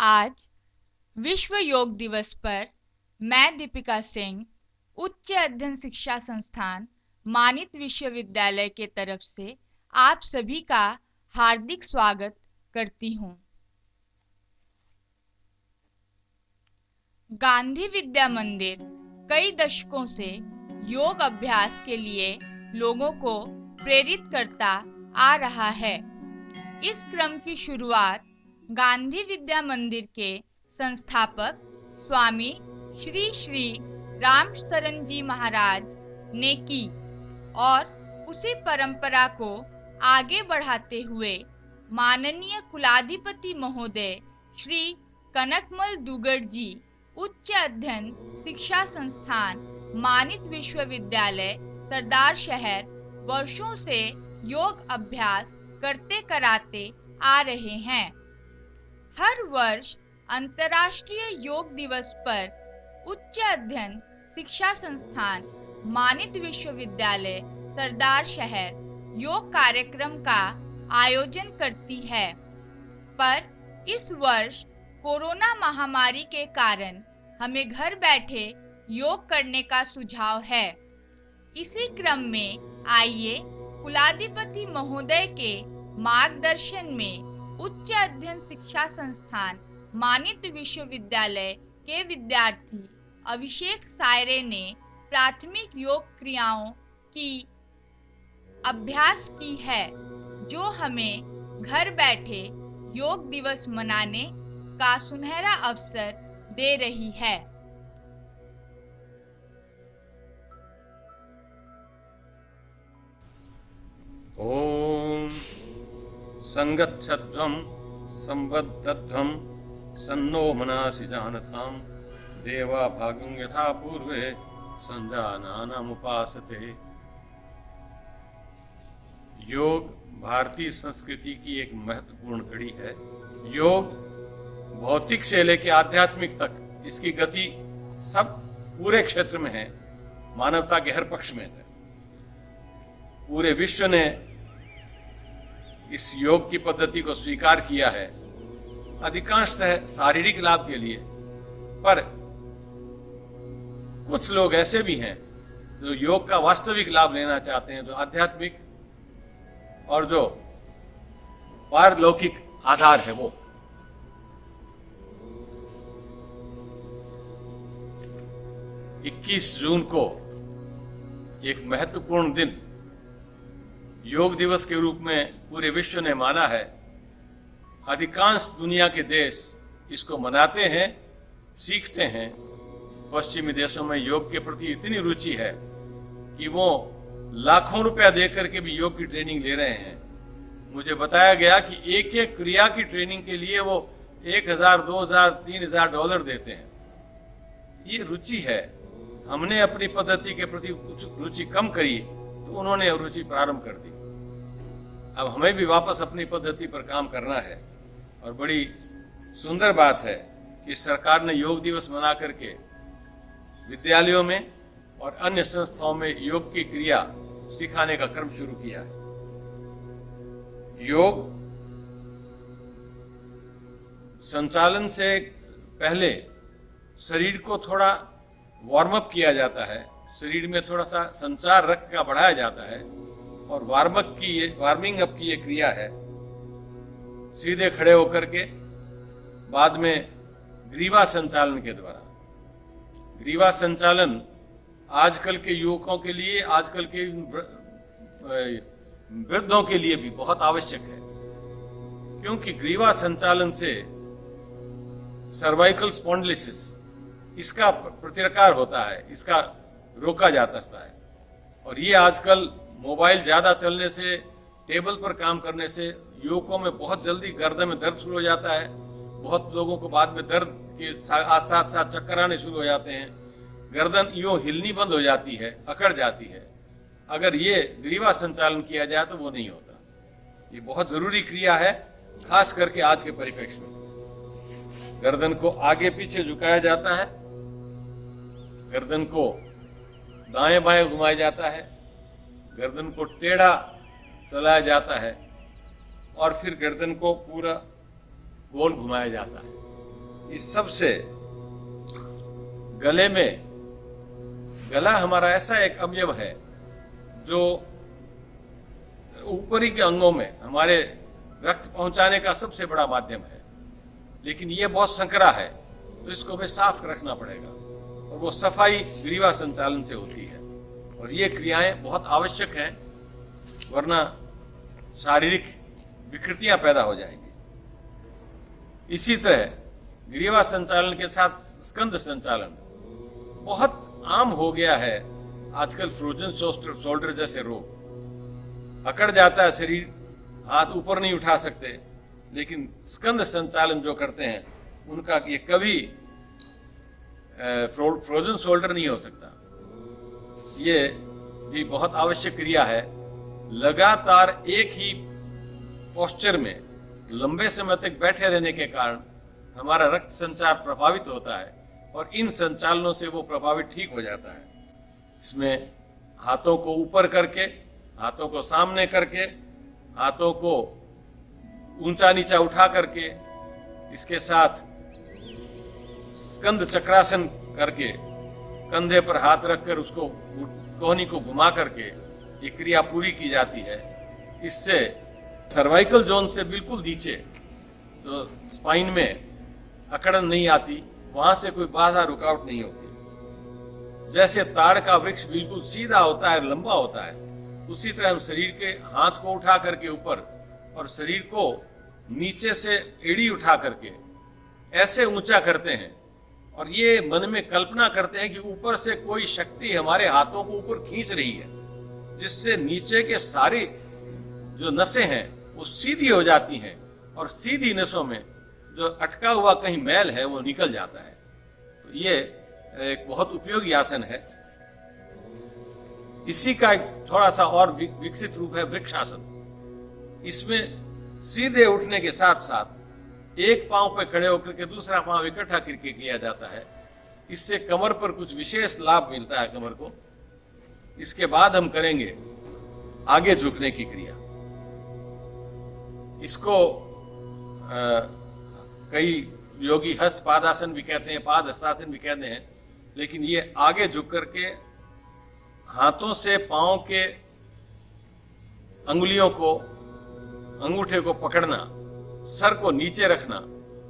आज विश्व योग दिवस पर मैं दीपिका सिंह उच्च अध्ययन शिक्षा संस्थान मानित विश्वविद्यालय के तरफ से आप सभी का हार्दिक स्वागत करती हूँ। गांधी विद्या मंदिर कई दशकों से योग अभ्यास के लिए लोगों को प्रेरित करता आ रहा है। इस क्रम की शुरुआत गांधी विद्या मंदिर के संस्थापक स्वामी श्री श्री रामशरण जी महाराज ने की और उसी परंपरा को आगे बढ़ाते हुए माननीय कुलाधिपति महोदय श्री कनकमल दुगड़ जी उच्च अध्ययन शिक्षा संस्थान मानित विश्वविद्यालय सरदार शहर वर्षों से योग अभ्यास करते कराते आ रहे हैं। हर वर्ष अंतर्राष्ट्रीय योग दिवस पर उच्च अध्ययन शिक्षा संस्थान मानित विश्वविद्यालय सरदार शहर योग कार्यक्रम का आयोजन करती है, पर इस वर्ष कोरोना महामारी के कारण हमें घर बैठे योग करने का सुझाव है। इसी क्रम में आइए कुलाधिपति महोदय के मार्गदर्शन में उच्च अध्ययन शिक्षा संस्थान मानित विश्वविद्यालय के विद्यार्थी अभिषेक सायरे ने प्राथमिक योग क्रियाओं की अभ्यास की है, जो हमें घर बैठे योग दिवस मनाने का सुनहरा अवसर दे रही है। ओम संगच्छध्वं संबद्धध्वं सन्नो मनासि जानतां देवा भागं यथा पूर्वे संजानानामुपासते। योग भारतीय संस्कृति की एक महत्वपूर्ण कड़ी है। योग भौतिक से लेकर आध्यात्मिक तक इसकी गति सब पूरे क्षेत्र में है, मानवता के हर पक्ष में है। पूरे विश्व ने इस योग की पद्धति को स्वीकार किया है, अधिकांशतः शारीरिक लाभ के लिए, पर कुछ लोग ऐसे भी हैं जो योग का वास्तविक लाभ लेना चाहते हैं, जो आध्यात्मिक और जो पारलौकिक आधार है। वो 21 जून को एक महत्वपूर्ण दिन योग दिवस के रूप में पूरे विश्व ने माना है। अधिकांश दुनिया के देश इसको मनाते हैं, सीखते हैं। पश्चिमी देशों में योग के प्रति इतनी रुचि है कि वो लाखों रुपया देकर के भी योग की ट्रेनिंग ले रहे हैं। मुझे बताया गया कि एक एक क्रिया की ट्रेनिंग के लिए वो 1000, 2000, 3000 डॉलर देते हैं। ये रुचि है। हमने अपनी पद्धति के प्रति रुचि कम करी तो उन्होंने रुचि प्रारंभ कर दी। अब हमें भी वापस अपनी पद्धति पर काम करना है। और बड़ी सुंदर बात है कि सरकार ने योग दिवस मना करके विद्यालयों में और अन्य संस्थाओं में योग की क्रिया सिखाने का क्रम शुरू किया है। योग संचालन से पहले शरीर को थोड़ा वार्म अप किया जाता है, शरीर में थोड़ा सा संचार रक्त का बढ़ाया जाता है, और वार्मिंग अप की ये क्रिया है। सीधे खड़े होकर के बाद में ग्रीवा संचालन के द्वारा। ग्रीवा संचालन आजकल के युवकों के लिए, आजकल के वृद्धों के लिए भी बहुत आवश्यक है, क्योंकि ग्रीवा संचालन से सर्वाइकल स्पॉन्डिलोसिस इसका प्रतिकार होता है, इसका रोका जाता है। और ये आजकल मोबाइल ज्यादा चलने से, टेबल पर काम करने से युवकों में बहुत जल्दी गर्दन में दर्द शुरू हो जाता है। बहुत लोगों को बाद में दर्द के साथ साथ चक्कर आने शुरू हो जाते हैं। गर्दन यूं हिलनी बंद हो जाती है, अकड़ जाती है। अगर ये ग्रीवा संचालन किया जाए तो वो नहीं होता। ये बहुत जरूरी क्रिया है, खास करके आज के परिप्रेक्ष्य में। गर्दन को आगे पीछे झुकाया जाता है, गर्दन को दाएं बाएं घुमाया जाता है, गर्दन को टेढ़ा चलाया जाता है और फिर गर्दन को पूरा गोल घुमाया जाता है। इस सब से गला हमारा ऐसा एक अवयव है जो ऊपरी के अंगों में हमारे रक्त पहुंचाने का सबसे बड़ा माध्यम है, लेकिन ये बहुत संकरा है, तो इसको हमें साफ रखना पड़ेगा और वो सफाई ग्रीवा संचालन से होती है और ये क्रियाएं बहुत आवश्यक हैं, वरना शारीरिक विकृतियां पैदा हो जाएंगी। इसी तरह ग्रीवा संचालन के साथ स्कंद संचालन बहुत आम हो गया है आजकल। फ्रोजन शोल्डर जैसे रोग, अकड़ जाता है शरीर, हाथ ऊपर नहीं उठा सकते, लेकिन स्कंद संचालन जो करते हैं उनका ये कभी फ्रोजन शोल्डर नहीं हो सकता। ये भी बहुत आवश्यक क्रिया है। लगातार एक ही पोस्चर में लंबे समय तक बैठे रहने के कारण हमारा रक्त संचार प्रभावित होता है और इन संचालनों से वो प्रभावित ठीक हो जाता है। इसमें हाथों को ऊपर करके, हाथों को सामने करके, हाथों को ऊंचा नीचा उठा करके, इसके साथ स्कंद चक्रासन करके, कंधे पर हाथ रखकर उसको कोहनी को घुमा करके ये क्रिया पूरी की जाती है। इससे सर्वाइकल जोन से बिल्कुल नीचे तो स्पाइन में अकड़न नहीं आती, वहां से कोई बाधा रुकावट नहीं होती। जैसे ताड़ का वृक्ष बिल्कुल सीधा होता है, लंबा होता है, उसी तरह हम शरीर के हाथ को उठा करके ऊपर और शरीर को नीचे से एड़ी उठा करके ऐसे ऊंचा करते हैं और ये मन में कल्पना करते हैं कि ऊपर से कोई शक्ति हमारे हाथों को ऊपर खींच रही है, जिससे नीचे के सारी जो नसें हैं वो सीधी हो जाती हैं और सीधी नसों में जो अटका हुआ कहीं मैल है वो निकल जाता है। तो ये एक बहुत उपयोगी आसन है। इसी का एक थोड़ा सा और विकसित रूप है वृक्षासन। इसमें सीधे उठने के साथ साथ एक पांव पर खड़े होकर के दूसरा पांव इकट्ठा करके किया जाता है। इससे कमर पर कुछ विशेष लाभ मिलता है कमर को। इसके बाद हम करेंगे आगे झुकने की क्रिया। इसको कई योगी हस्त पादासन भी कहते हैं, पाद हस्तासन भी कहते हैं, लेकिन ये आगे झुक करके हाथों से पांव के अंगुलियों को, अंगूठे को पकड़ना, सर को नीचे रखना,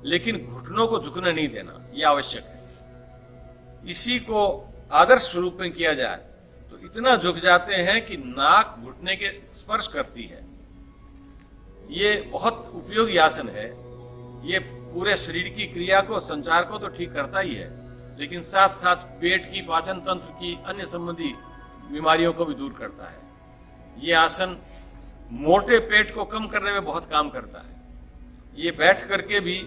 लेकिन घुटनों को झुकने नहीं देना, यह आवश्यक है। इसी को आदर्श रूप में किया जाए तो इतना झुक जाते हैं कि नाक घुटने के स्पर्श करती है। ये बहुत उपयोगी आसन है। ये पूरे शरीर की क्रिया को, संचार को तो ठीक करता ही है, लेकिन साथ साथ पेट की, पाचन तंत्र की अन्य संबंधी बीमारियों को भी दूर करता है। ये आसन मोटे पेट को कम करने में बहुत काम करता है। ये बैठ करके भी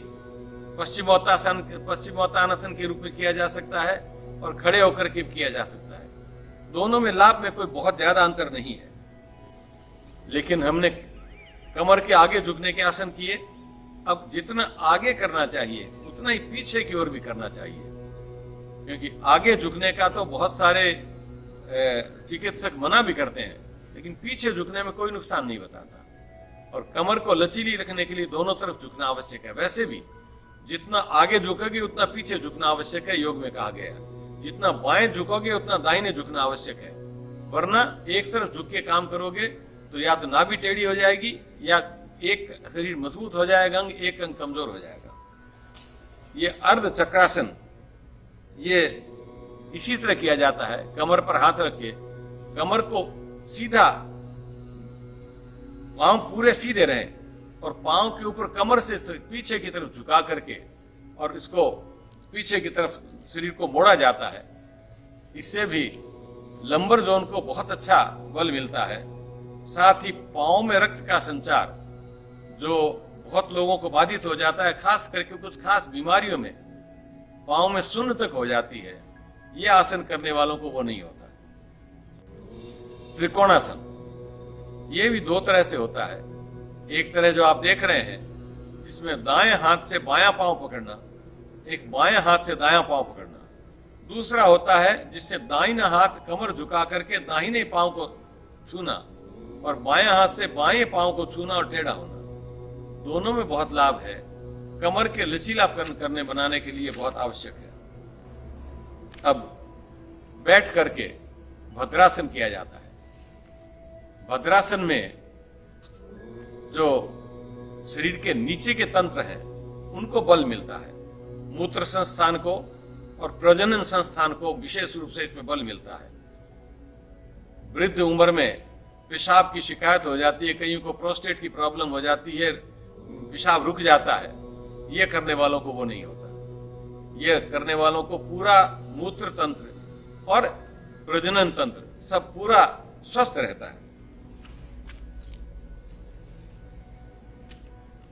पश्चिमोत्तानासन के रूप में किया जा सकता है और खड़े होकर के किया जा सकता है। दोनों में लाभ में कोई बहुत ज्यादा अंतर नहीं है, लेकिन हमने कमर के आगे झुकने के आसन किए। अब जितना आगे करना चाहिए उतना ही पीछे की ओर भी करना चाहिए, क्योंकि आगे झुकने का तो बहुत सारे चिकित्सक मना भी करते हैं, लेकिन पीछे झुकने में कोई नुकसान नहीं बताता। और कमर को लचीली रखने के लिए दोनों तरफ झुकना आवश्यक है। वैसे भी जितना आगे झुकोगे उतना पीछे झुकना आवश्यक है, योग में कहा गया है। जितना बाएं झुकोगे उतना दाहिने झुकना आवश्यक है, वरना एक तरफ झुक के काम करोगे तो या तो नाभि टेढ़ी हो जाएगी या एक शरीर मजबूत हो जाएगा, एक अंग कमजोर हो जाएगा। ये अर्ध चक्रासन ये इसी तरह किया जाता है। कमर पर हाथ रख के कमर को सीधा, पांव पूरे सीधे रहें और पांव के ऊपर कमर से पीछे की तरफ झुका करके और इसको पीछे की तरफ शरीर को मोड़ा जाता है। इससे भी लंबर जोन को बहुत अच्छा बल मिलता है। साथ ही पांव में रक्त का संचार जो बहुत लोगों को बाधित हो जाता है, खास करके कुछ खास बीमारियों में पांव में शून्य तक हो जाती है, यह आसन करने वालों को वो नहीं होता। त्रिकोणासन ये भी दो तरह से होता है। एक तरह जो आप देख रहे हैं जिसमें दाएं हाथ से बायां पांव पकड़ना, एक बायां हाथ से दायां पांव पकड़ना। दूसरा होता है जिससे दाहिना हाथ कमर झुका करके दाहिने पांव को छूना और बायां हाथ से बाएं पांव को छूना और टेढ़ा होना। दोनों में बहुत लाभ है। कमर के लचीलापन करने बनाने के लिए बहुत आवश्यक है। अब बैठ करके भद्रासन किया जाता है। भद्रासन में जो शरीर के नीचे के तंत्र हैं उनको बल मिलता है, मूत्र संस्थान को और प्रजनन संस्थान को विशेष रूप से इसमें बल मिलता है। वृद्ध उम्र में पेशाब की शिकायत हो जाती है, कईयों को प्रोस्टेट की प्रॉब्लम हो जाती है, पेशाब रुक जाता है। ये करने वालों को वो नहीं होता। ये करने वालों को पूरा मूत्र तंत्र और प्रजनन तंत्र सब पूरा स्वस्थ रहता है।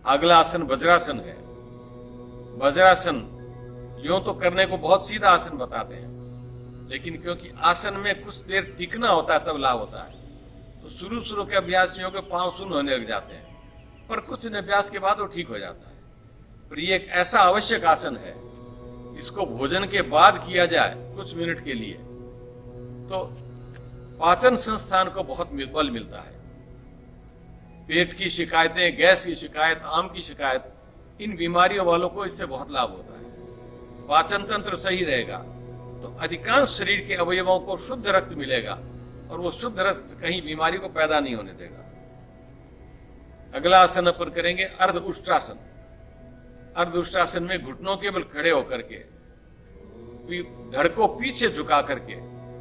अगला आसन वज्रासन है। वज्रासन यूं तो करने को बहुत सीधा आसन बताते हैं, लेकिन क्योंकि आसन में कुछ देर टिकना होता है तब लाभ होता है, तो शुरू के अभ्यासियों के पांव शून्य होने लग जाते हैं, पर कुछ दिन अभ्यास के बाद वो ठीक हो जाता है। पर ये एक ऐसा आवश्यक आसन है, इसको भोजन के बाद किया जाए कुछ मिनट के लिए तो पाचन संस्थान को बहुत बल मिलता है। पेट की शिकायतें, गैस की शिकायत, आम की शिकायत, इन बीमारियों वालों को इससे बहुत लाभ होता है। पाचन तंत्र सही रहेगा तो अधिकांश शरीर के अवयवों को शुद्ध रक्त मिलेगा और वो शुद्ध रक्त कहीं बीमारी को पैदा नहीं होने देगा। अगला आसन अपन करेंगे अर्ध उष्ट्रासन। अर्ध उष्ट्रासन में घुटनों के बल खड़े होकर के धड़ को पीछे झुका करके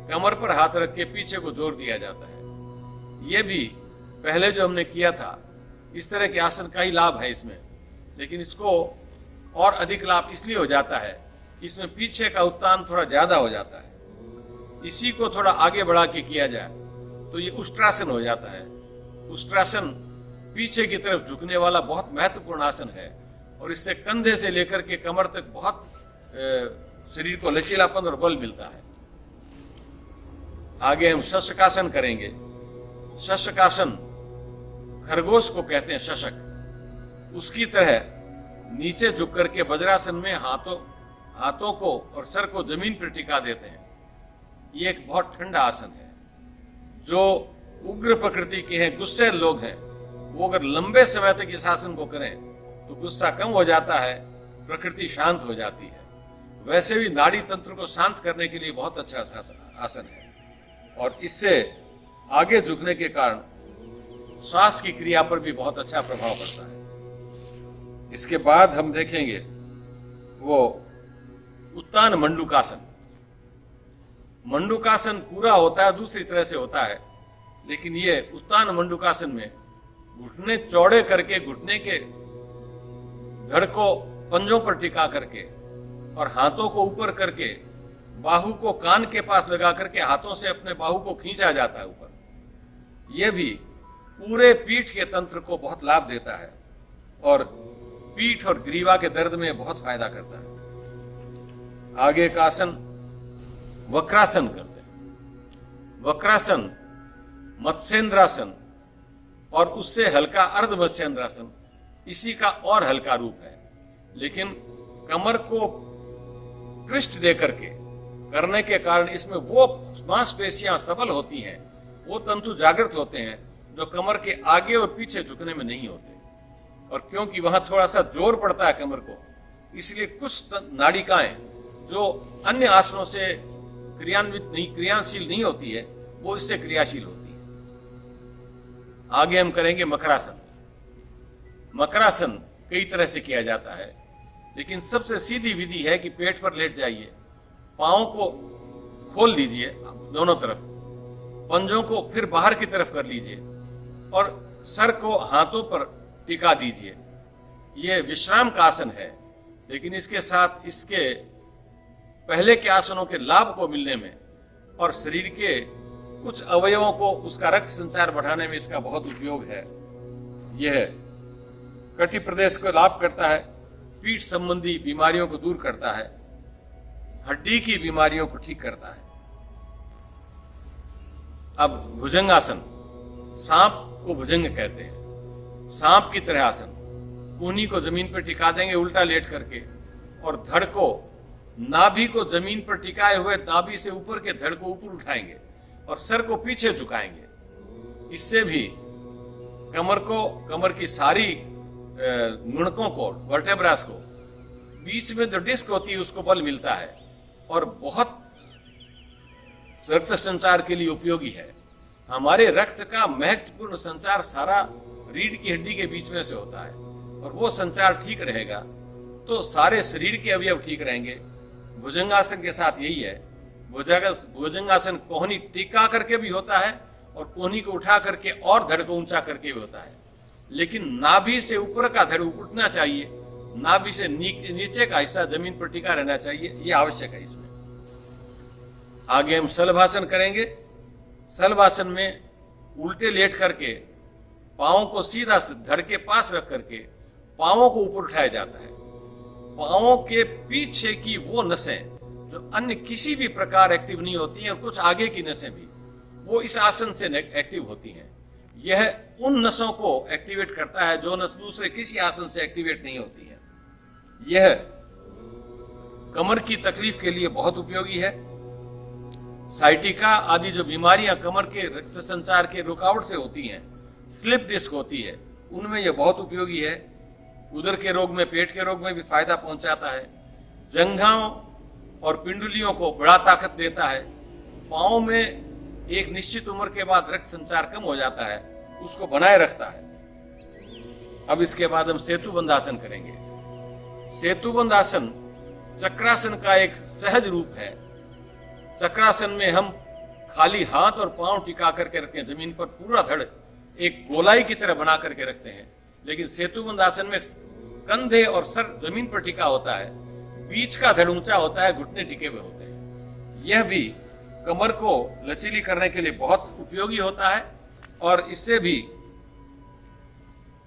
कमर पर हाथ रख के पीछे को जोर दिया जाता है। ये भी पहले जो हमने किया था इस तरह के आसन का ही लाभ है इसमें, लेकिन इसको और अधिक लाभ इसलिए हो जाता है कि इसमें पीछे का उत्तान थोड़ा ज्यादा हो जाता है। इसी को थोड़ा आगे बढ़ा के किया जाए तो ये उष्ट्रासन हो जाता है। उष्ट्रासन पीछे की तरफ झुकने वाला बहुत महत्वपूर्ण आसन है और इससे कंधे से लेकर के कमर तक बहुत शरीर को लचीलापन और बल मिलता है। आगे हम शशकासन करेंगे। शशकासन खरगोश को कहते हैं, शशक। उसकी तरह नीचे झुक करके वज्रासन में हाथों को और सर को जमीन पर टिका देते हैं। ये एक बहुत ठंडा आसन है। जो उग्र प्रकृति के हैं, गुस्से लोग हैं, वो अगर लंबे समय तक इस आसन को करें तो गुस्सा कम हो जाता है, प्रकृति शांत हो जाती है। वैसे भी नाड़ी तंत्र को शांत करने के लिए बहुत अच्छा आसन है और इससे आगे झुकने के कारण श्वास की क्रिया पर भी बहुत अच्छा प्रभाव पड़ता है। इसके बाद हम देखेंगे वो उत्तान मंडूकासन। मंडूकासन पूरा होता है दूसरी तरह से होता है, लेकिन ये उत्तान मंडूकासन में घुटने चौड़े करके घुटने के धड़ को पंजों पर टिका करके और हाथों को ऊपर करके बाहु को कान के पास लगा करके हाथों से अपने बाहु को खींचा जाता है ऊपर। यह भी पूरे पीठ के तंत्र को बहुत लाभ देता है और पीठ और ग्रीवा के दर्द में बहुत फायदा करता है। आगे का आसन वक्रासन करते हैं। वक्रासन मत्स्येंद्रासन और उससे हल्का अर्ध मत्स्येंद्रासन इसी का और हल्का रूप है, लेकिन कमर को ट्विस्ट दे करके करने के कारण इसमें वो मांसपेशियां सबल होती हैं, वो तंतु जागृत होते हैं जो कमर के आगे और पीछे झुकने में नहीं होते। और क्योंकि वहां थोड़ा सा जोर पड़ता है कमर को, इसलिए कुछ नाड़िकाएं जो अन्य आसनों से क्रियाशील नहीं होती है वो इससे क्रियाशील होती है। आगे हम करेंगे मकरासन। मकरासन कई तरह से किया जाता है, लेकिन सबसे सीधी विधि है कि पेट पर लेट जाइए, पांवों को खोल लीजिए दोनों तरफ, पंजों को फिर बाहर की तरफ कर लीजिए और सर को हाथों पर टिका दीजिए। यह विश्राम का आसन है, लेकिन इसके साथ इसके पहले के आसनों के लाभ को मिलने में और शरीर के कुछ अवयवों को उसका रक्त संचार बढ़ाने में इसका बहुत उपयोग है। यह कटी प्रदेश को लाभ करता है, पीठ संबंधी बीमारियों को दूर करता है, हड्डी की बीमारियों को ठीक करता है। अब भुजंगासन, सांप को भुजंग कहते हैं। सांप की तरह आसन, कूहनी को जमीन पर टिका देंगे उल्टा लेट करके और धड़ को, नाभि को जमीन पर टिकाए हुए नाभि से ऊपर के धड़ को ऊपर उठाएंगे और सर को पीछे झुकाएंगे। इससे भी कमर की सारी गुणकों को, वर्टेब्रास को, बीच में जो डिस्क होती है उसको बल मिलता है और बहुत रक्त संचार के लिए उपयोगी है। हमारे रक्त का महत्वपूर्ण संचार सारा रीढ़ की हड्डी के बीच में से होता है और वो संचार ठीक रहेगा तो सारे शरीर के अवयव ठीक रहेंगे। भुजंगासन के साथ यही है। भुजंगासन कोहनी टिका करके भी होता है और कोहनी को उठा करके और धड़ को ऊंचा करके भी होता है, लेकिन नाभि से ऊपर का धड़ उठना चाहिए, नाभि से नीचे का हिस्सा जमीन पर टिका रहना चाहिए, ये आवश्यक है इसमें। आगे हम शलभासन करेंगे। शलभासन में उल्टे लेट करके पांवों को सीधा धड़ के पास रख करके पांवों को ऊपर उठाया जाता है। पांवों के पीछे की वो नसें जो अन्य किसी भी प्रकार एक्टिव नहीं होती हैं और कुछ आगे की नसें भी, वो इस आसन से एक्टिव होती हैं। यह उन नसों को एक्टिवेट करता है जो नस दूसरे किसी आसन से एक्टिवेट नहीं होती है। यह कमर की तकलीफ के लिए बहुत उपयोगी है। साइटिका आदि जो बीमारियां कमर के रक्त संचार के रुकावट से होती हैं, स्लिप डिस्क होती है, उनमें यह बहुत उपयोगी है। उदर के रोग में, पेट के रोग में भी फायदा पहुंचाता है। जंघाओं और पिंडुलियों को बड़ा ताकत देता है। पांव में एक निश्चित उम्र के बाद रक्त संचार कम हो जाता है, उसको बनाए रखता है। अब इसके बाद हम सेतुबंध आसन करेंगे। सेतुबंध आसन चक्रासन का एक सहज रूप है। चक्रासन में हम खाली हाथ और पांव टिका करके रखते हैं, जमीन पर पूरा धड़ एक गोलाई की तरह बना करके रखते हैं। लेकिन सेतुबंध आसन में कंधे और सर जमीन पर टिका होता है, बीच का धड़ ऊंचा होता है, घुटने टिके हुए होते हैं। यह भी कमर को लचीली करने के लिए बहुत उपयोगी होता है और इससे भी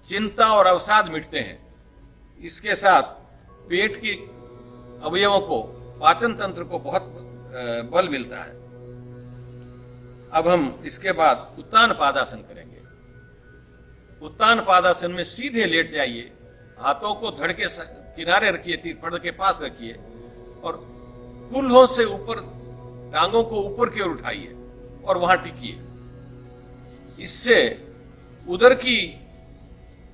चिंता और अवसाद मिटते हैं। इसके साथ पेट की अवयवों को, पाचन तंत्र को बहुत बल मिलता है। अब हम इसके बाद उत्तान पादासन करेंगे। उत्तान पादासन में सीधे लेट जाइए, हाथों को धड़ के किनारे रखिए, तीरपड़ के पास रखिए और कुल्हों से ऊपर, टांगों को ऊपर की ओर उठाइए और वहां टिकिए। इससे उदर की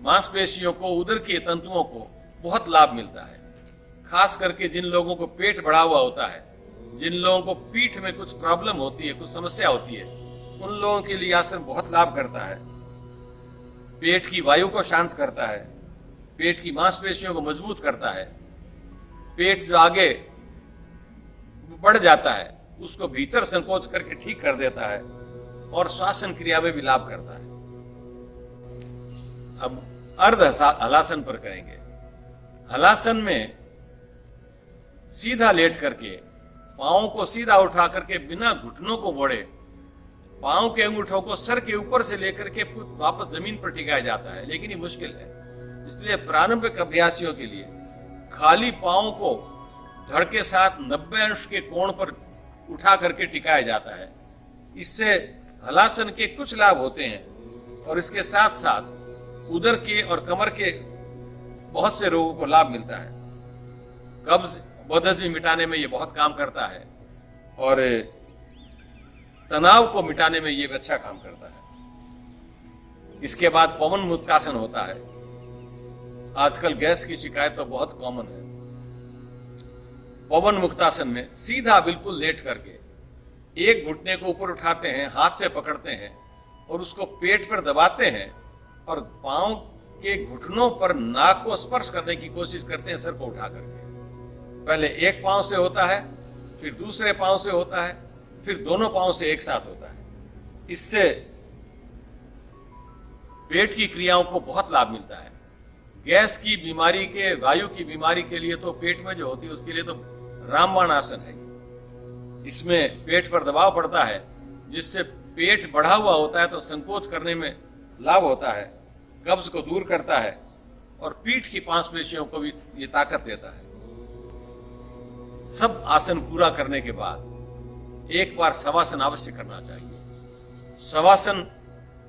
मांसपेशियों को, उदर के तंतुओं को बहुत लाभ मिलता है। खास करके जिन लोगों को पेट बढ़ा हुआ होता है, जिन लोगों को पीठ में कुछ प्रॉब्लम होती है, कुछ समस्या होती है, उन लोगों के लिए आसन बहुत लाभ करता है। पेट की वायु को शांत करता है, पेट की मांसपेशियों को मजबूत करता है। पेट जो आगे बढ़ जाता है उसको भीतर संकोच करके ठीक कर देता है और श्वासन क्रिया में भी लाभ करता है। अब अर्ध हलासन पर करेंगे। हलासन में सीधा लेट करके पांवों को सीधा उठा करके बिना घुटनों को मोड़े पांव के अंगूठों को सर के ऊपर से लेकर के वापस जमीन पर टिकाया जाता है, लेकिन ये मुश्किल है। इसलिए प्रारंभिक अभ्यासियों के लिए खाली पांव को धड़ के साथ 90 अंश के कोण पर उठा करके टिकाया जाता है। इससे हलासन के कुछ लाभ होते हैं और इसके साथ साथ उदर के और कमर के बहुत से रोगों को लाभ मिलता है। कब्ज, बदहजमी मिटाने में ये बहुत काम करता है और तनाव को मिटाने में ये अच्छा काम करता है। इसके बाद पवन मुक्तासन होता है। आजकल गैस की शिकायत तो बहुत कॉमन है। पवन मुक्तासन में सीधा बिल्कुल लेट करके एक घुटने को ऊपर उठाते हैं, हाथ से पकड़ते हैं और उसको पेट पर दबाते हैं और पांव के घुटनों पर नाक को स्पर्श करने की कोशिश करते हैं, सर को उठा करके। पहले एक पांव से होता है, फिर दूसरे पांव से होता है, फिर दोनों पांव से एक साथ होता है। इससे पेट की क्रियाओं को बहुत लाभ मिलता है। गैस की बीमारी के, वायु की बीमारी के लिए तो पेट में जो होती है उसके लिए तो रामबाण आसन है। इसमें पेट पर दबाव पड़ता है जिससे पेट बढ़ा हुआ होता है तो संकोच करने में लाभ होता है, कब्ज को दूर करता है और पीठ की मांसपेशियों को भी ये ताकत देता है। सब आसन पूरा करने के बाद एक बार शवासन अवश्य करना चाहिए। शवासन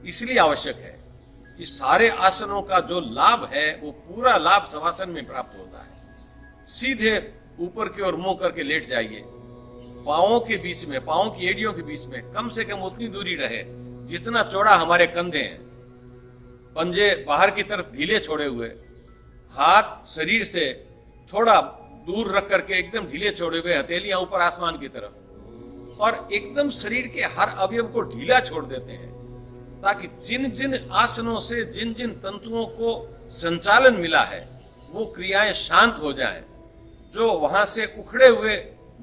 इसलिए आवश्यक है कि सारे आसनों का जो लाभ है वो पूरा लाभ शवासन में प्राप्त होता है। सीधे ऊपर की ओर मुंह करके लेट जाइए। पांवों के बीच में, पांवों की एड़ियों के बीच में कम से कम उतनी दूरी रहे जितना चौड़ा हमारे कंधे हैं। पंजे बाहर की तरफ ढीले छोड़े हुए हाथ शरीर से थोड़ा दूर रख करके एकदम ढीले छोड़े हुए, हथेलियां ऊपर आसमान की तरफ, और एकदम शरीर के हर अवयव को ढीला छोड़ देते हैं, ताकि जिन जिन आसनों से जिन जिन तंतुओं को संचालन मिला है वो क्रियाएं शांत हो जाएं। जो वहां से उखड़े हुए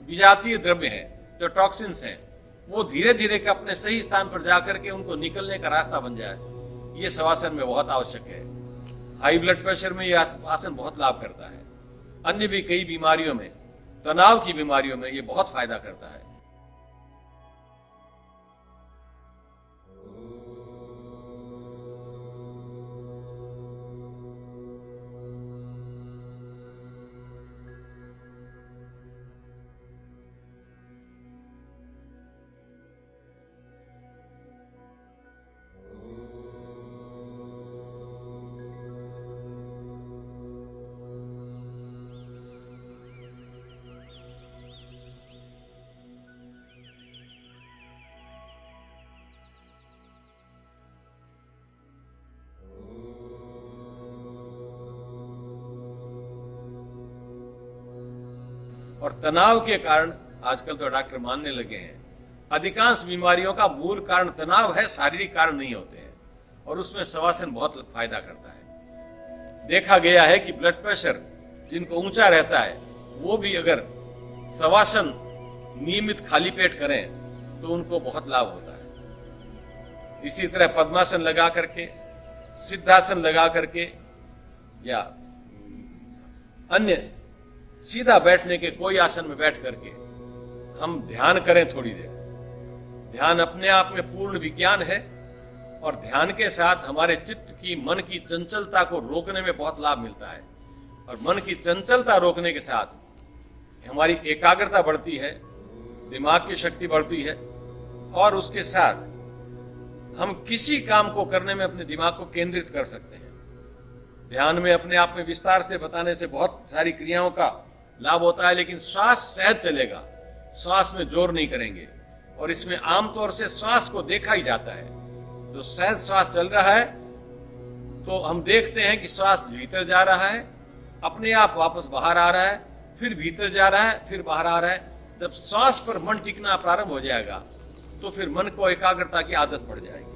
विजातीय द्रव्य हैं, जो टॉक्सिन्स हैं, वो धीरे धीरे के अपने सही स्थान पर जाकर के उनको निकलने का रास्ता बन जाए। ये शवासन में बहुत आवश्यक है। हाई ब्लड प्रेशर में ये आसन बहुत लाभ करता है। अन्य भी कई बीमारियों में, तनाव की बीमारियों में ये बहुत फायदा करता है। और तनाव के कारण आजकल तो डॉक्टर मानने लगे हैं अधिकांश बीमारियों का मूल कारण तनाव है, शारीरिक कारण नहीं होते हैं, और उसमें शवासन बहुत फायदा करता है। देखा गया है कि ब्लड प्रेशर जिनको ऊंचा रहता है वो भी अगर शवासन नियमित खाली पेट करें तो उनको बहुत लाभ होता है। इसी तरह पद्मासन लगा करके, सिद्धासन लगा करके, या अन्य सीधा बैठने के कोई आसन में बैठ करके हम ध्यान करें थोड़ी देर। ध्यान अपने आप में पूर्ण विज्ञान है, और ध्यान के साथ हमारे चित्त की, मन की चंचलता को रोकने में बहुत लाभ मिलता है। और मन की चंचलता रोकने के साथ हमारी एकाग्रता बढ़ती है, दिमाग की शक्ति बढ़ती है, और उसके साथ हम किसी काम को करने में अपने दिमाग को केंद्रित कर सकते हैं। ध्यान में अपने आप में विस्तार से बताने से बहुत सारी क्रियाओं का लाभ होता है, लेकिन श्वास सहज चलेगा, श्वास में जोर नहीं करेंगे। और इसमें आमतौर से श्वास को देखा ही जाता है। तो सहज श्वास चल रहा है तो हम देखते हैं कि श्वास भीतर जा रहा है, अपने आप वापस बाहर आ रहा है, फिर भीतर जा रहा है, फिर बाहर आ रहा है। जब श्वास पर मन टिकना प्रारंभ हो जाएगा तो फिर मन को एकाग्रता की आदत पड़ जाएगी।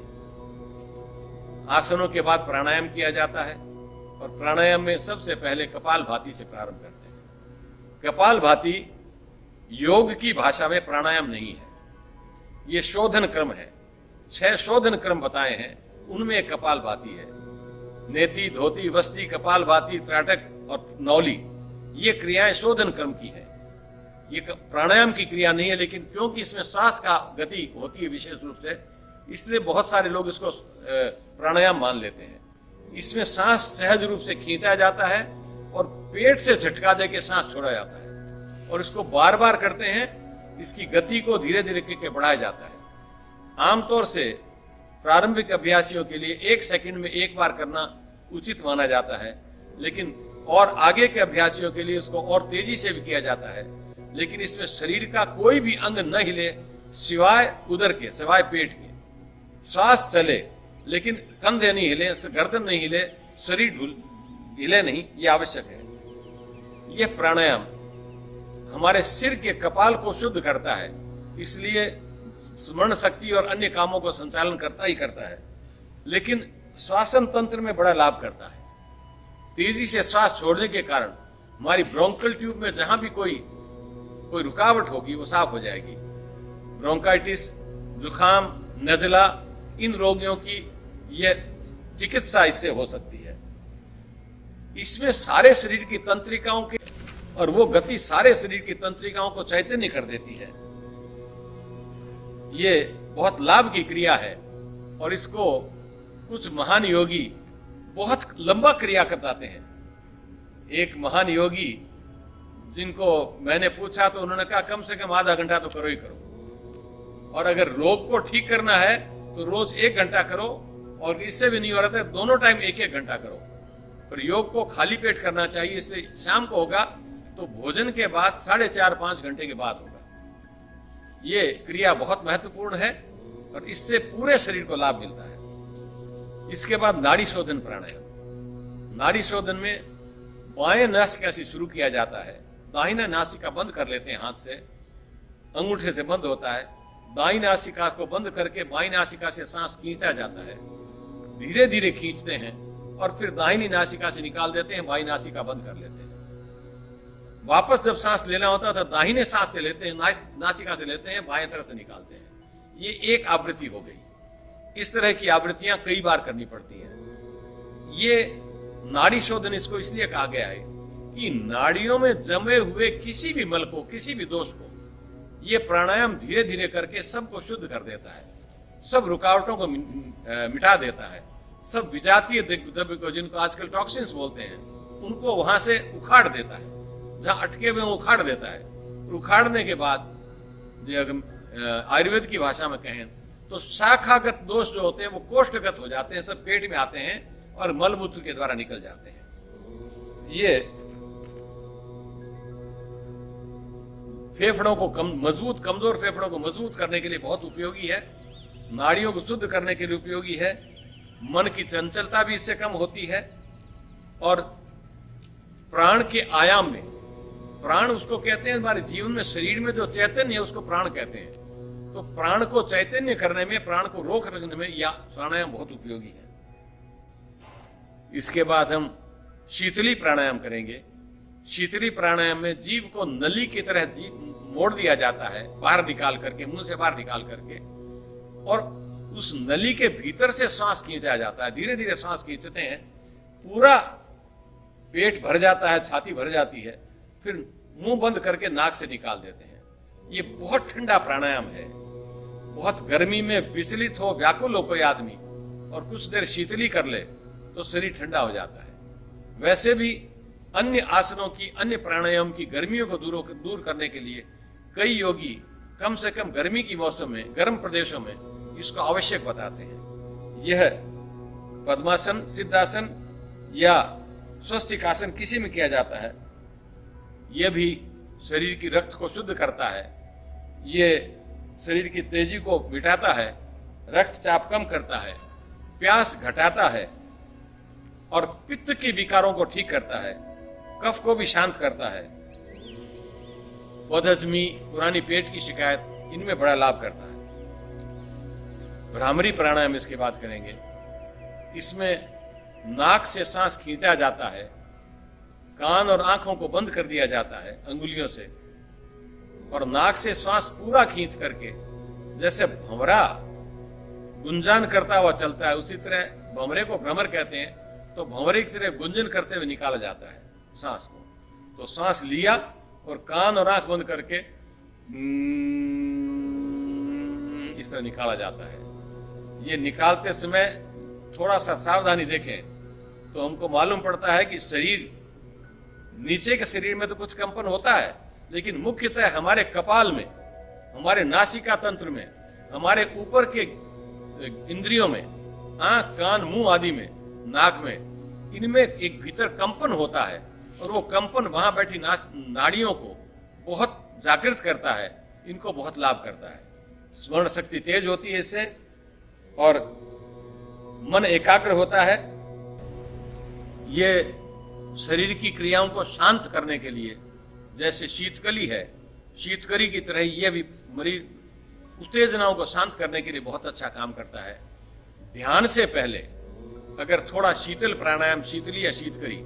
आसनों के बाद प्राणायाम किया जाता है, और प्राणायाम में सबसे पहले कपालभाति से प्रारंभ करते हैं। कपालभाति योग की भाषा में प्राणायाम नहीं है, ये शोधन क्रम है। 6 शोधन क्रम बताए हैं, उनमें एक कपालभाति है। नेति, धोती, वस्ती, कपालभाति, त्राटक और नौली, ये क्रियाएं शोधन क्रम की है। ये प्राणायाम की क्रिया नहीं है, लेकिन क्योंकि इसमें श्वास का गति होती है विशेष रूप से, इसलिए बहुत सारे लोग इसको प्राणायाम मान लेते हैं। इसमें सांस सहज रूप से खींचा जाता है और पेट से झटका देके सांस छोड़ा जाता है, और इसको बार बार करते हैं। इसकी गति को धीरे धीरे करके बढ़ाया जाता है। आमतौर से प्रारंभिक अभ्यासियों के लिए 1 सेकंड में एक बार करना उचित माना जाता है, लेकिन और आगे के अभ्यासियों के लिए उसको और तेजी से भी किया जाता है। लेकिन इसमें शरीर का कोई भी अंग न हिले सिवाय उदर के, सिवाय पेट के। श्वास चले लेकिन कंधे नहीं हिले, गर्दन नहीं हिले, शरीर हिले नहीं, ये आवश्यक है। यह प्राणायाम हमारे सिर के कपाल को शुद्ध करता है, इसलिए स्मरण शक्ति और अन्य कामों को संचालन करता ही करता है। लेकिन श्वासन तंत्र में बड़ा लाभ करता है। तेजी से श्वास छोड़ने के कारण हमारी ब्रोंकल ट्यूब में जहां भी कोई रुकावट होगी वो साफ हो जाएगी। ब्रोंकाइटिस, जुखाम, नजला, इन रोगियों की यह चिकित्सा इससे हो सकती है। इसमें सारे शरीर की तंत्रिकाओं के, और वो गति सारे शरीर की तंत्रिकाओं को चैतन्य कर देती है। ये बहुत लाभ की क्रिया है, और इसको कुछ महान योगी बहुत लंबा क्रिया बताते हैं। एक महान योगी जिनको मैंने पूछा तो उन्होंने कहा कम से कम आधा घंटा तो करो ही करो, और अगर रोग को ठीक करना है तो रोज 1 घंटा करो, और इससे भी नहीं हो रहा था दोनों टाइम 1-1 घंटा करो। पर योग को खाली पेट करना चाहिए, इससे शाम को होगा तो भोजन के बाद 4.5-5 घंटे के बाद होगा। ये क्रिया बहुत महत्वपूर्ण है, और इससे पूरे शरीर को लाभ मिलता है। इसके बाद नाड़ी शोधन प्राणायाम। नाड़ी शोधन में बाएं नासिका से शुरू किया जाता है, दाहिना नासिका बंद कर लेते हैं, हाथ से अंगूठे से बंद होता है, दाई नासिका को बंद करके बाई नासिका से सांस खींचा जाता है, धीरे धीरे खींचते हैं और फिर दाहिनी नासिका से निकाल देते हैं, बाई नासिका बंद कर लेते हैं। वापस जब सांस लेना होता है तो दाहिने सांस से लेते हैं, नासिका से लेते हैं, बाएं तरफ से निकालते हैं। ये एक आवृत्ति हो गई। इस तरह की आवृत्तियां कई बार करनी पड़ती हैं। ये नाड़ी शोधन इसको इसलिए कहा गया है कि नाड़ियों में जमे हुए किसी भी मल को, किसी भी दोष को ये प्राणायाम धीरे धीरे करके सबको शुद्ध कर देता है, सब रुकावटों को मिटा देता है, सब विजातीय द्रव्य को, जिनको आजकल टॉक्सिन्स बोलते हैं, उनको वहां से उखाड़ देता है। जहां अटके हुए उखाड़ देता है। उखाड़ने के बाद आयुर्वेद की भाषा में कहें तो शाखागत दोष जो होते हैं वो कोष्ठगत हो जाते हैं, सब पेट में आते हैं और मलमूत्र के द्वारा निकल जाते हैं। ये फेफड़ों को मजबूत, कमजोर फेफड़ों को मजबूत करने के लिए बहुत उपयोगी है, नाड़ियों को शुद्ध करने के लिए उपयोगी है, मन की चंचलता भी इससे कम होती है, और प्राण के आयाम में, प्राण उसको कहते हैं हमारे जीवन में, शरीर में जो चैतन्य है उसको प्राण कहते हैं। तो प्राण को चैतन्य करने में, प्राण को रोक रखने में यह प्राणायाम बहुत उपयोगी है। इसके बाद हम शीतली प्राणायाम करेंगे। शीतली प्राणायाम में जीव को नली की तरह मोड़ दिया जाता है, बाहर निकाल करके, मुंह से बाहर निकाल करके, और उस नली के भीतर से श्वास खींचा जाता है। धीरे धीरे श्वास खींचते हैं, पूरा पेट भर जाता है, छाती भर जाती है, फिर मुंह बंद करके नाक से निकाल देते हैं। ये बहुत ठंडा प्राणायाम है। बहुत गर्मी में विचलित हो, व्याकुल हो कोई आदमी और कुछ देर शीतली कर ले तो शरीर ठंडा हो जाता है। वैसे भी अन्य आसनों की, अन्य प्राणायाम की गर्मियों को दूर करने के लिए कई योगी कम से कम गर्मी की मौसम में, गर्म प्रदेशों में इसको आवश्यक बताते हैं। यह पद्मासन, सिद्धासन या स्वस्तिकासन किसी में किया जाता है। यह भी शरीर की रक्त को शुद्ध करता है, ये शरीर की तेजी को मिटाता है, रक्तचाप कम करता है, प्यास घटाता है और पित्त के विकारों को ठीक करता है, कफ को भी शांत करता है, बदहजमी, पुरानी पेट की शिकायत, इनमें बड़ा लाभ करता है। भ्रामरी प्राणायाम इसके बाद करेंगे। इसमें नाक से सांस खींचा जाता है, कान और आंखों को बंद कर दिया जाता है अंगुलियों से, और नाक से श्वास पूरा खींच करके, जैसे भंवरा गुंजान करता हुआ चलता है उसी तरह, भंवरे को भ्रमर कहते हैं, तो भंवरे की तरह गुंजन करते हुए निकाला जाता है सांस को। तो सांस लिया और कान और आंख बंद करके इस तरह निकाला जाता है। ये निकालते समय थोड़ा सा सावधानी देखें तो हमको मालूम पड़ता है कि शरीर, नीचे के शरीर में तो कुछ कंपन होता है, लेकिन मुख्यतः हमारे कपाल में, हमारे नासिका तंत्र में, हमारे ऊपर के इंद्रियों में, आंख, कान, मुंह आदि में, नाक में, इनमें एक भीतर कंपन होता है, और वो कंपन वहां बैठी नाड़ियों को बहुत जागृत करता है, इनको बहुत लाभ करता है। स्मरण शक्ति तेज होती है इससे, और मन एकाग्र होता है। ये शरीर की क्रियाओं को शांत करने के लिए, जैसे शीतकली है, शीतकरी की तरह यह भी मरीज उत्तेजनाओं को शांत करने के लिए बहुत अच्छा काम करता है। ध्यान से पहले अगर थोड़ा शीतल प्राणायाम, शीतली या शीतकरी,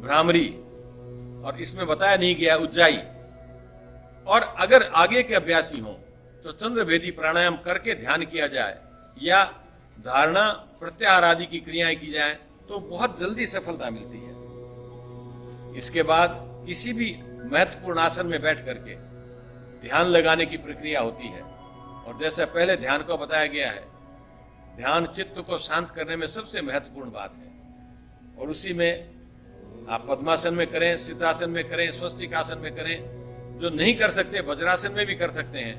भ्रामरी, और इसमें बताया नहीं गया उज्जाई, और अगर आगे के अभ्यासी हों तो चंद्रभेदी प्राणायाम करके ध्यान किया जाए, या धारणा, प्रत्याहार आदि की क्रियाएं की जाए तो बहुत जल्दी सफलता मिलती है। इसके बाद किसी भी महत्वपूर्ण आसन में बैठ करके ध्यान लगाने की प्रक्रिया होती है, और जैसे पहले ध्यान को बताया गया है, ध्यान चित्त को शांत करने में सबसे महत्वपूर्ण बात है। और उसी में आप पद्मासन में करें, सिद्धासन में करें, स्वस्तिकासन में करें, जो नहीं कर सकते वज्रासन में भी कर सकते हैं,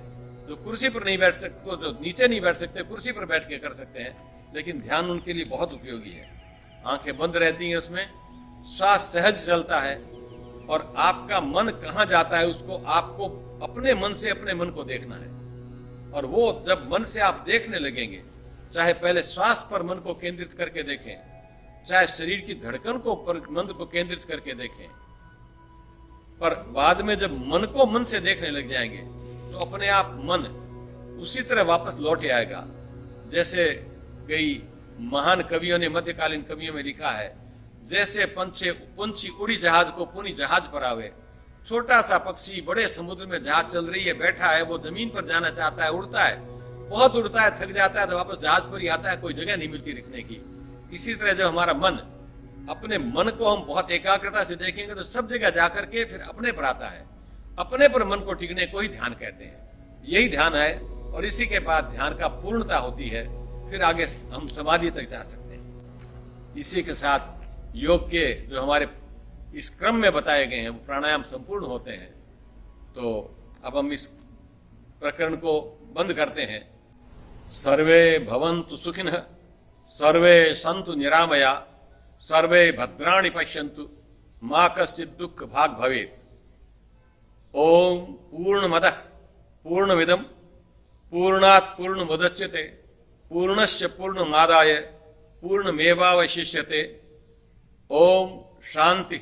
जो कुर्सी पर नहीं बैठ सकते, जो नीचे नहीं बैठ सकते, कुर्सी पर बैठ के कर सकते हैं, लेकिन ध्यान उनके लिए बहुत उपयोगी है। आंखें बंद रहती हैं, उसमें श्वास सहज चलता है, और आपका मन कहाँ जाता है उसको आपको अपने मन से अपने मन को देखना है। और वो जब मन से आप देखने लगेंगे, चाहे पहले श्वास पर मन को केंद्रित करके देखें, चाहे शरीर की धड़कन को पर मन को केंद्रित करके देखें, पर बाद में जब मन को मन से देखने लग जाएंगे तो अपने आप मन उसी तरह वापस लौट आएगा। जैसे कई महान कवियों ने, मध्यकालीन कवियों में लिखा है, जैसे पंछी उड़ी जहाज को पुनी जहाज पर आवे। छोटा सा पक्षी बड़े समुद्र में जहाज चल रही है, बैठा है, वो जमीन पर जाना चाहता है, उड़ता है, बहुत उड़ता है, थक जाता है, तो वापस जहाज पर ही आता है, कोई जगह नहीं मिलती रुकने की। इसी तरह जब हमारा मन, अपने मन को हम बहुत एकाग्रता से देखेंगे तो सब जगह जाकर के फिर अपने पर आता है। अपने पर मन को टिकने को ही ध्यान कहते हैं। यही ध्यान है, और इसी के बाद ध्यान का पूर्णता होती है, फिर आगे हम समाधि तक जा सकते हैं। इसी के साथ योग के जो हमारे इस क्रम में बताए गए हैं वो प्राणायाम संपूर्ण होते हैं। तो अब हम इस प्रकरण को बंद करते हैं। सर्वे भवन्तु सुखिनः, सर्वे सन्तु निरामया, सर्वे भद्राणि पश्यन्तु, मा कश्चित् दुःख भाग् भवेत्। ओम पूर्णमदः पूर्णमिदं पूर्णात् पूर्णमुदच्यते पूर्णस्य पूर्णमादाय पूर्णमेवावशिष्यते। ओम शांति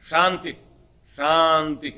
शांति शांति।